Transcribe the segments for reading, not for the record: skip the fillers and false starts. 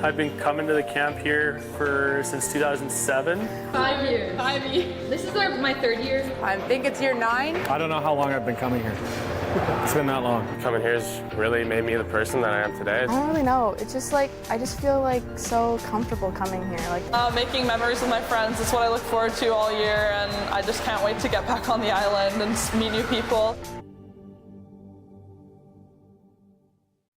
I've been coming to the camp here since 2007. 5 years. 5 years. This is my third year. I think it's year 9. I don't know how long I've been coming here. It's been that long. Coming here has really made me the person that I am today. I don't really know. It's just like, I just feel like so comfortable coming here. Making memories with my friends is what I look forward to all year, and I just can't wait to get back on the island and meet new people.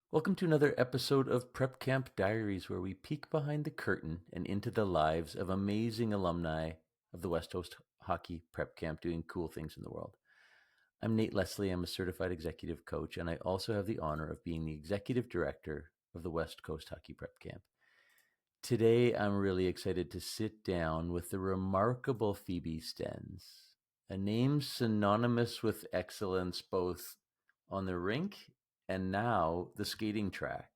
Welcome to another episode of Prep Camp Diaries, where we peek behind the curtain and into the lives of amazing alumni of the West Coast Hockey Prep Camp doing cool things in the world. I'm Nate Leslie. I'm a certified executive coach, and I also have the honor of being the executive director of the West Coast Hockey Prep Camp. Today, I'm really excited to sit down with the remarkable Phoebe Staenz, a name synonymous with excellence both on the rink and now the skating track.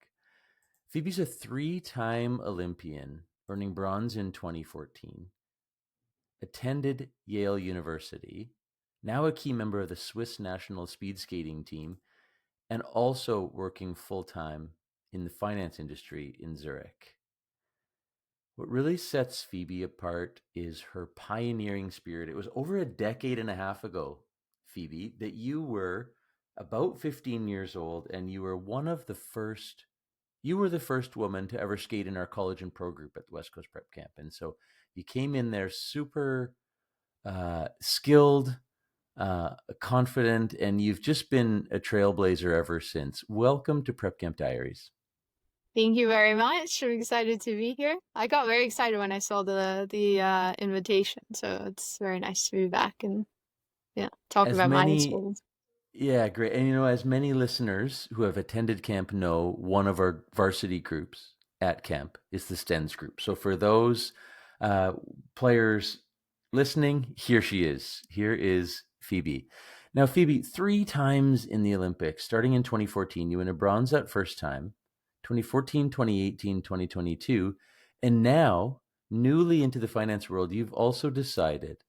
Phoebe's a 3-time Olympian, earning bronze in 2014, attended Yale University, now a key member of the Swiss national speed skating team, and also working full-time in the finance industry in Zurich. What really sets Phoebe apart is her pioneering spirit. It was over a decade and a half ago, Phoebe, that you were about 15 years old, and you were the first woman to ever skate in our college and pro group at the West Coast Prep Camp. And so you came in there super skilled, confident, and you've just been a trailblazer ever since. Welcome to Prep Camp Diaries. Thank you very much. I'm excited to be here. I got very excited when I saw the invitation, so it's very nice to be back and talk about my experience. Yeah, great. And as many listeners who have attended camp know, one of our varsity groups at camp is the Stens group. So for those players listening, here she is. Here is Phoebe. Now, Phoebe, 3 times in the Olympics, starting in 2014, you won a bronze that first time, 2014, 2018, 2022, and now, newly into the finance world, you've also decided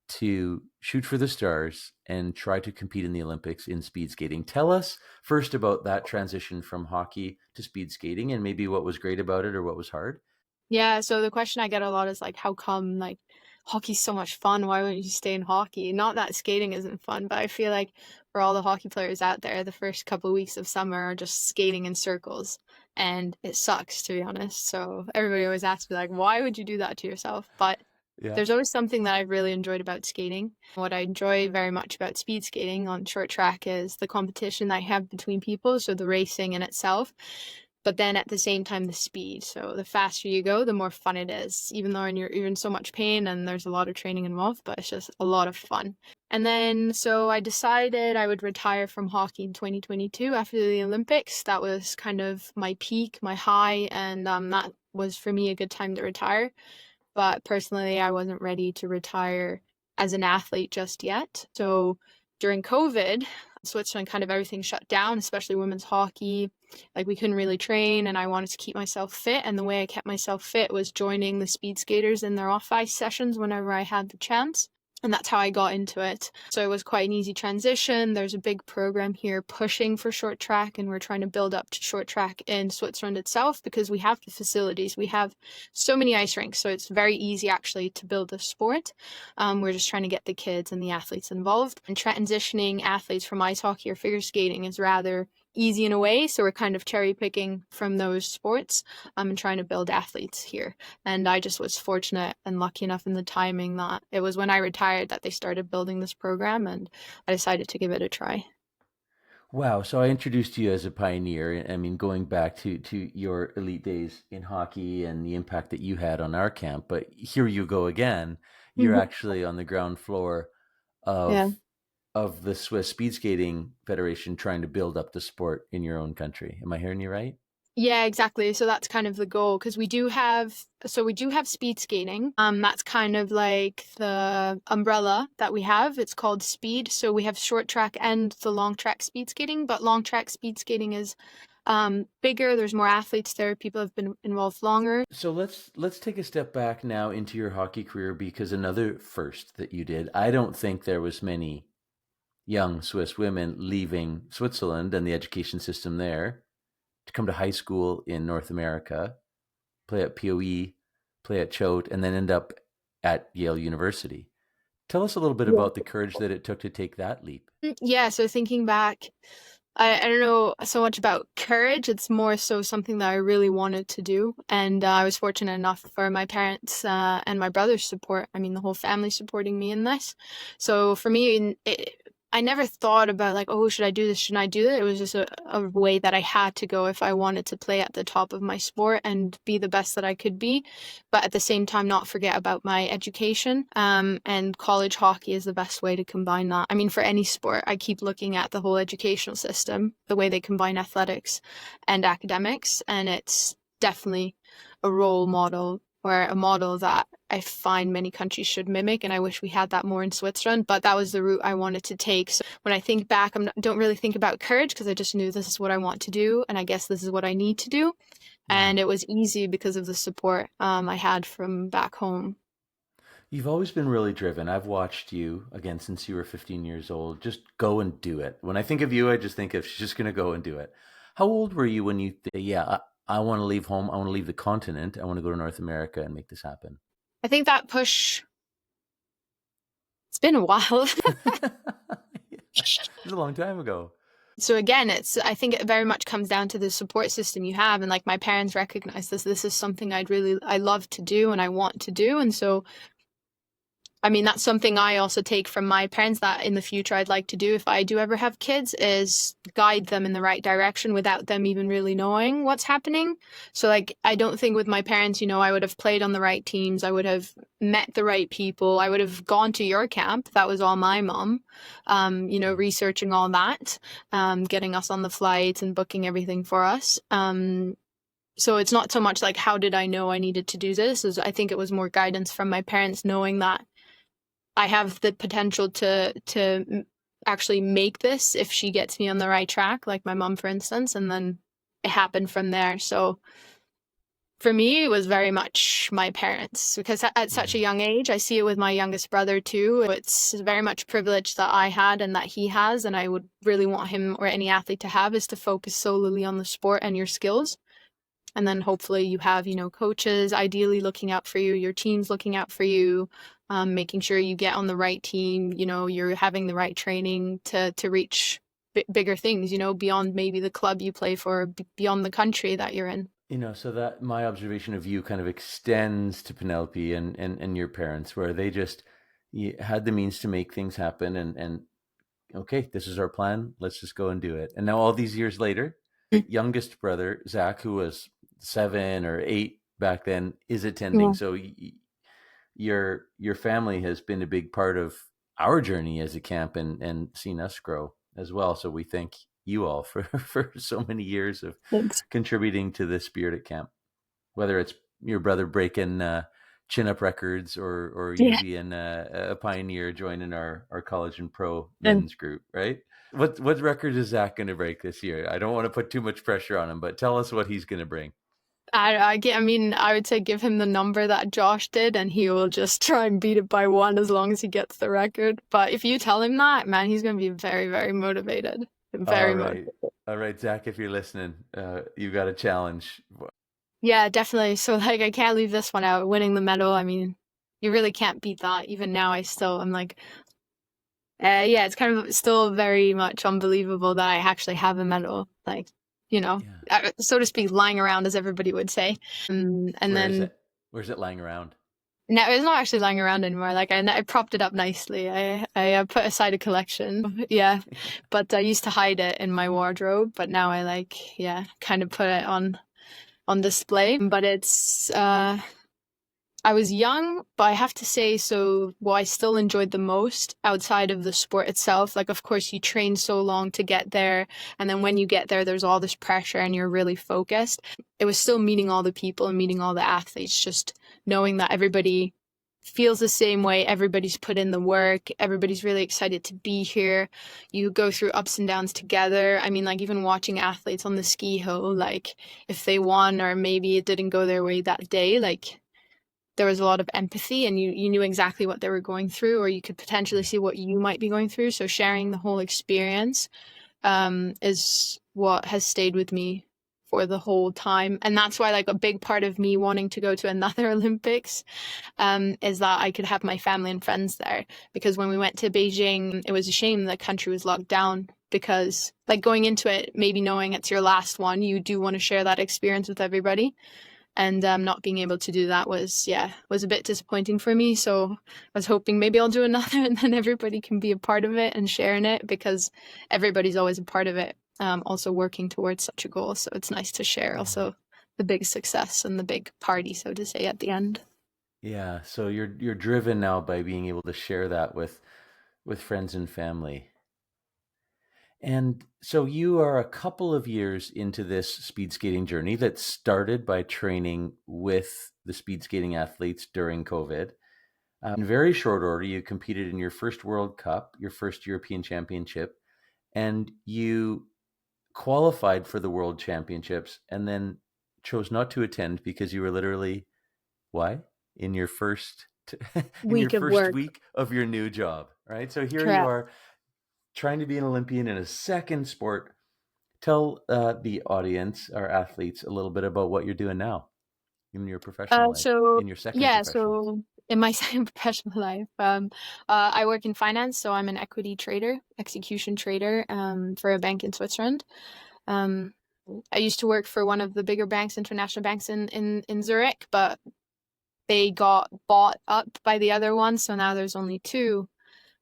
to shoot for the stars and try to compete in the Olympics in speed skating. Tell us first about that transition from hockey to speed skating, and maybe what was great about it or what was hard. Yeah, so the question I get a lot is how come hockey's so much fun? Why wouldn't you stay in hockey? Not that skating isn't fun, but I feel like for all the hockey players out there, the first couple of weeks of summer are just skating in circles, and it sucks, to be honest. So everybody always asks me why would you do that to yourself? But there's always something that I've really enjoyed about skating. What I enjoy very much about speed skating on short track is the competition that I have between people, so the racing in itself, but then at the same time, the speed. So the faster you go, the more fun it is, even though you're in so much pain and there's a lot of training involved, but it's just a lot of fun. And then, so I decided I would retire from hockey in 2022 after the Olympics. That was kind of my peak, my high, and that was for me a good time to retire. But personally, I wasn't ready to retire as an athlete just yet. So during COVID, Switzerland, kind of everything shut down, especially women's hockey. We couldn't really train, and I wanted to keep myself fit. And the way I kept myself fit was joining the speed skaters in their off-ice sessions whenever I had the chance. And that's how I got into it. So it was quite an easy transition. There's a big program here pushing for short track, and we're trying to build up to short track in Switzerland itself because we have the facilities. We have so many ice rinks, so it's very easy actually to build a sport. We're just trying to get the kids and the athletes involved. And transitioning athletes from ice hockey or figure skating is rather easy in a way, so we're kind of cherry picking from those sports and trying to build athletes here. And I just was fortunate and lucky enough in the timing that it was when I retired that they started building this program, and I decided to give it a try. Wow. So I introduced you as a pioneer. I mean, going back to your elite days in hockey and the impact that you had on our camp, but here you go again. You're actually on the ground floor of the Swiss Speed Skating Federation trying to build up the sport in your own country. Am I hearing you right? Yeah, exactly. So that's kind of the goal, because we do have speed skating. That's kind of like the umbrella that we have. It's called speed. So we have short track and the long track speed skating, but long track speed skating is bigger. There's more athletes there. People have been involved longer. So let's take a step back now into your hockey career, because another first that you did, I don't think there was many young Swiss women leaving Switzerland and the education system there to come to high school in North America play at POE, play at Choate, and then end up at Yale University. Tell us a little bit about the courage that it took to take that leap. Yeah, so thinking back, I don't know so much about courage. It's more so something that I really wanted to do. And I was fortunate enough for my parents and my brother's support. I mean, the whole family supporting me in this. So for me, I never thought about like, oh, should I do this? Shouldn't I do that? It was just a way that I had to go if I wanted to play at the top of my sport and be the best that I could be. But at the same time, not forget about my education. And college hockey is the best way to combine that. I mean, for any sport, I keep looking at the whole educational system, the way they combine athletics and academics. And it's definitely a role model or a model that I find many countries should mimic, and I wish we had that more in Switzerland, but that was the route I wanted to take. So when I think back, I don't really think about courage because I just knew this is what I want to do, and I guess this is what I need to do. And it was easy because of the support I had from back home. You've always been really driven. I've watched you, again, since you were 15 years old, just go and do it. When I think of you, I just think of she's just going to go and do it. How old were you when you I want to leave home. I want to leave the continent. I want to go to North America and make this happen. I think that push, it's been a while. It was a long time ago. So again, I think it very much comes down to the support system you have. And like my parents recognize this is something I love to do and I want to do. And so I mean, that's something I also take from my parents that in the future I'd like to do if I do ever have kids is guide them in the right direction without them even really knowing what's happening. So like, I don't think with my parents, I would have played on the right teams. I would have met the right people. I would have gone to your camp. That was all my mom, researching all that, getting us on the flights and booking everything for us. So it's not so much like, how did I know I needed to do this? I think it was more guidance from my parents knowing that I have the potential to actually make this if she gets me on the right track, like my mom, for instance, and then it happened from there. So for me, it was very much my parents because at such a young age, I see it with my youngest brother too. It's very much privilege that I had and that he has, and I would really want him or any athlete to have is to focus solely on the sport and your skills. And then hopefully you have, coaches ideally looking out for you, your team's looking out for you, making sure you get on the right team, you're having the right training to reach bigger things, beyond maybe the club you play for, beyond the country that you're in. So that my observation of you kind of extends to Penelope and your parents, where they just had the means to make things happen and okay, this is our plan. Let's just go and do it. And now all these years later, youngest brother, Zach, who was 7 or 8 back then, is attending. Yeah. So your family has been a big part of our journey as a camp and seen us grow as well. So we thank you all for so many years of contributing to the spirit at camp, whether it's your brother breaking chin-up records or you being a pioneer joining our college and pro men's group, right? What record is Zach going to break this year? I don't want to put too much pressure on him, but tell us what he's going to bring. I would say give him the number that Josh did and he will just try and beat it by 1 as long as he gets the record. But if you tell him that, man, he's going to be very, very motivated. Motivated. All right, Zach, if you're listening, you got a challenge. Yeah, definitely. So like, I can't leave this one out. Winning the medal, I mean, you really can't beat that. Even now, I'm like, it's kind of still very much unbelievable that I actually have a medal. Like, so to speak, lying around, as everybody would say. Where's it lying around? No, it's not actually lying around anymore. Like I propped it up nicely. I put aside a collection. Yeah, but I used to hide it in my wardrobe. But now I kind of put it on display. But it's I was young, but I have to say, what I still enjoyed the most outside of the sport itself, like, of course, you train so long to get there. And then when you get there, there's all this pressure and you're really focused. It was still meeting all the people and meeting all the athletes, just knowing that everybody feels the same way. Everybody's put in the work. Everybody's really excited to be here. You go through ups and downs together. I mean, like even watching athletes on the ski hill, like if they won or maybe it didn't go their way that day, like there was a lot of empathy and you knew exactly what they were going through, or you could potentially see what you might be going through. So sharing the whole experience is what has stayed with me for the whole time. And that's why like a big part of me wanting to go to another Olympics is that I could have my family and friends there. Because when we went to Beijing, it was a shame the country was locked down, because like going into it, maybe knowing it's your last one, you do want to share that experience with everybody. And not being able to do that was a bit disappointing for me. So I was hoping maybe I'll do another and then everybody can be a part of it and sharing it, because everybody's always a part of it, also working towards such a goal. So it's nice to share also the big success and the big party, so to say, at the end. Yeah, so you're driven now by being able to share that with friends and family. And so you are a couple of years into this speed skating journey that started by training with the speed skating athletes during COVID. In very short order, you competed in your first World Cup, your first European Championship, and you qualified for the World Championships and then chose not to attend because you were literally, why? In your first Week of work. week of your new job, right? So here Correct. you are, trying to be an Olympian in a second sport. Tell the audience, our athletes, a little bit about what you're doing now in your professional life, in your second professional. So in my second professional life, I work in finance. So I'm an equity trader, execution trader, for a bank in Switzerland. I used to work for one of the bigger banks, international banks in Zurich, but they got bought up by the other one. So now there's only 2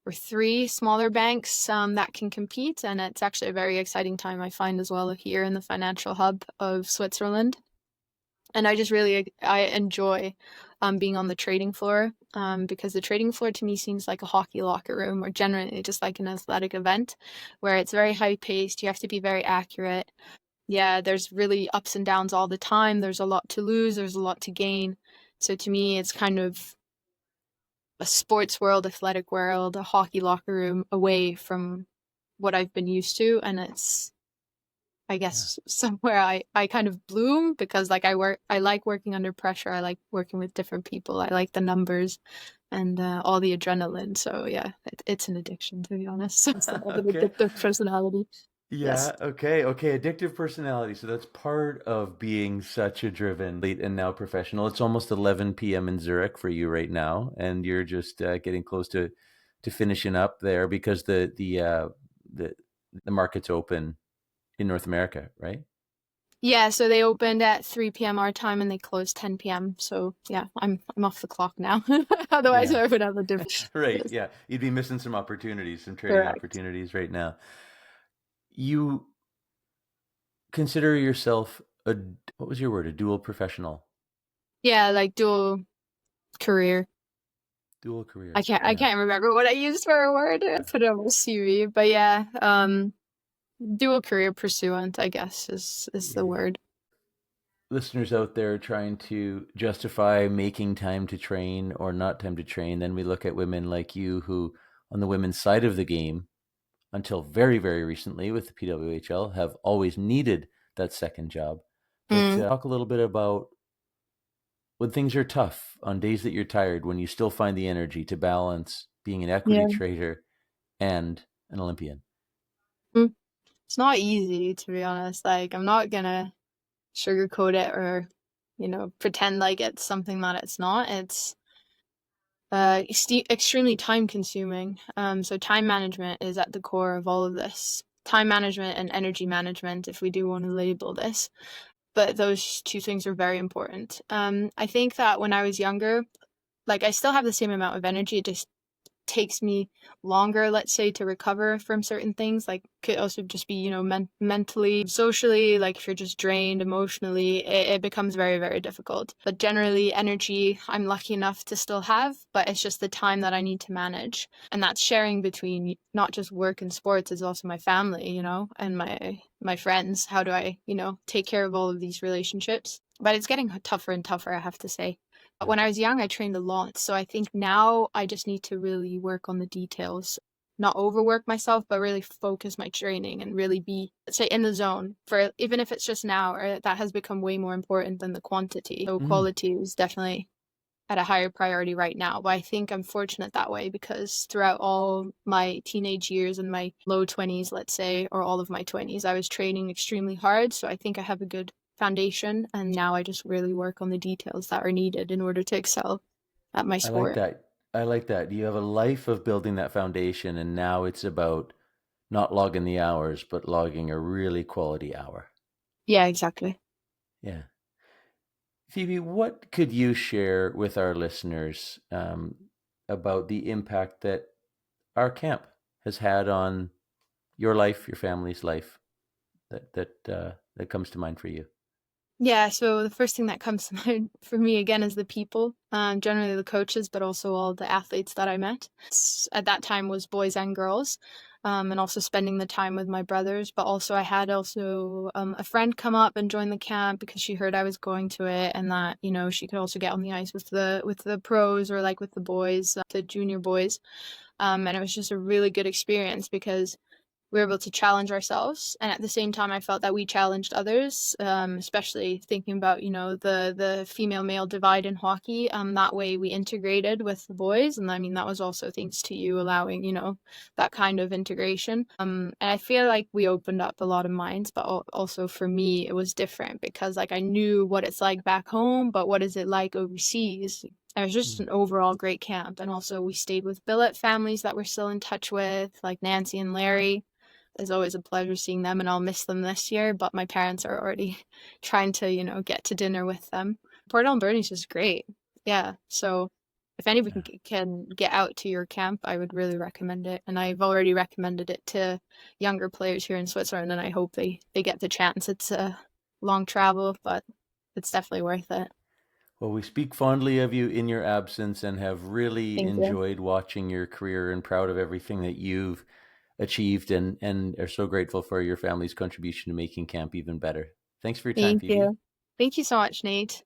or 3 smaller banks that can compete. And it's actually a very exciting time, I find, as well, here in the financial hub of Switzerland. And I just really, I enjoy being on the trading floor, because the trading floor to me seems like a hockey locker room, or generally just like an athletic event where it's very high paced. You have to be very accurate. Yeah, there's really ups and downs all the time. There's a lot to lose. There's a lot to gain. So to me, it's kind of a sports world, athletic world, a hockey locker room away from what I've been used to. And it's, I guess, somewhere I kind of bloom, because like I like working under pressure. I like working with different people. I like the numbers and all the adrenaline. So yeah, it's an addiction, to be honest. It's an addictive personality. Yeah. Yes. Okay. Addictive personality. So that's part of being such a driven late and now professional. It's almost 11 p.m. in Zurich for you right now, and you're just getting close to finishing up there because the market's open in North America, right? Yeah. So they opened at 3 p.m. our time and they closed 10 p.m. So yeah, I'm off the clock now. Otherwise, I would have a different. Right. Yeah. You'd be missing some opportunities, some trading Correct. opportunities right now. You consider yourself what was your word? A dual professional? Yeah, like dual career. Dual career. I can't remember what I used for a word. I put it on my CV, but yeah, dual career pursuant, I guess, is the word. Listeners out there trying to justify making time to train or not time to train, then we look at women like you who, on the women's side of the game, until very, very recently with the PWHL, have always needed that second job. But talk a little bit about when things are tough, on days that you're tired, when you still find the energy to balance being an equity trader and an Olympian. It's not easy, to be honest. Like, I'm not gonna sugarcoat it or, pretend like it's something that it's not. It's extremely time consuming. So time management is at the core of all of this. Time management and energy management, if we do want to label this. But those 2 things are very important. I think that when I was younger, like I still have the same amount of energy. It just takes me longer, let's say, to recover from certain things. Like could also just be, mentally, socially, like if you're just drained emotionally, it becomes very, very difficult. But generally energy, I'm lucky enough to still have, but it's just the time that I need to manage. And that's sharing between not just work and sports, it's also my family, and my friends. How do I, take care of all of these relationships? But it's getting tougher and tougher, I have to say. When I was young, I trained a lot. So I think now I just need to really work on the details, not overwork myself, but really focus my training and really be, let's say, in the zone for, even if it's just now, or that has become way more important than the quantity. So quality is definitely at a higher priority right now. But I think I'm fortunate that way, because throughout all my teenage years and my low 20s, let's say, or all of my 20s, I was training extremely hard. So I think I have a good foundation, and now I just really work on the details that are needed in order to excel at my I like sport. that. I like that. You have a life of building that foundation, and now it's about not logging the hours, but logging a really quality hour. Yeah, exactly. Yeah. Phoebe, what could you share with our listeners about the impact that our camp has had on your life, your family's life, that comes to mind for you? Yeah, so the first thing that comes to mind for me again is the people, generally the coaches, but also all the athletes that I met. At that time was boys and girls, and also spending the time with my brothers. But also I had a friend come up and join the camp because she heard I was going to it, and that she could also get on the ice with the pros or like with the boys, the junior boys, and it was just a really good experience because we were able to challenge ourselves, and at the same time I felt that we challenged others, especially thinking about the female male divide in hockey. That way we integrated with the boys, and I mean that was also thanks to you allowing that kind of integration, and I feel like we opened up a lot of minds, but also for me it was different because like I knew what it's like back home, but what is it like overseas. It was just an overall great camp, and also we stayed with billet families that we're still in touch with, like Nancy and Larry. It's always a pleasure seeing them, and I'll miss them this year, but my parents are already trying to, get to dinner with them. Port Alberni's just great. Yeah. So if anybody can get out to your camp, I would really recommend it. And I've already recommended it to younger players here in Switzerland, and I hope they get the chance. It's a long travel, but it's definitely worth it. Well, we speak fondly of you in your absence and have really Thank you. enjoyed watching your career and proud of everything that you've achieved, and are so grateful for your family's contribution to making camp even better. Thanks for your time, Thank Phoebe. you. Thank you so much, Nate.